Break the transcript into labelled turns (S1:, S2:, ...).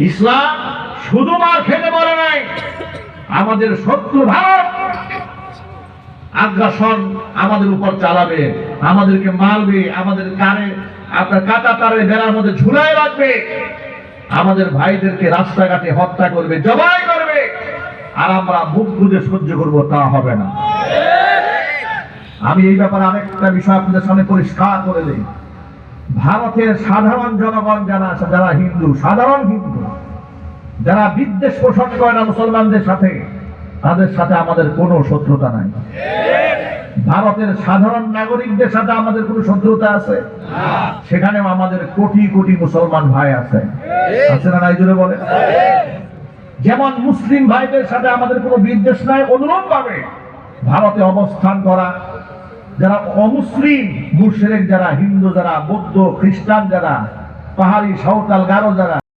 S1: ইসলাম শুধু মার খেতে বলে নাই, আমাদের শত্রু ভারত আগ্রাসন আমাদের উপর চালাবে, আমাদেরকে মারবে, আমাদের কানে আপনার কাটা তারে বেড়ার মধ্যে ঝুলাই রাখবে, আমাদের ভাইদেরকে রাস্তাঘাটে হত্যা করবে, জবাই করবে, আর আমরা মুখ বুজে সহ্য করবো, তা হবে না। আমি এই ব্যাপারে আরেকটা বিষয় আপনাদের সামনে পরিষ্কার করে দিই। ভারতের সাধারণ জনগণ যারা হিন্দু, সাধারণ হিন্দু যারা বিদ্বেষ পোষণ করে না মুসলমানদের সাথে, তাদের সাথে আমাদের কোনো শত্রুতা নাই। ভারতের সাধারণ নাগরিকদের সাথে আমাদের কোনো শত্রুতা আছে? সেখানেও আমাদের কোটি কোটি মুসলমান ভাই আছে না নাই? জোরে বলে। যেমন মুসলিম ভাইদের সাথে আমাদের কোনো বিদ্বেষ নাই, অনুরূপ ভাবে ভারতে অবস্থান করা যারা অমুসলিম, মুশরিক যারা, হিন্দু যারা, বৌদ্ধ, খ্রিস্টান যারা, পাহাড়ি, সাঁওতাল, গারো যারা,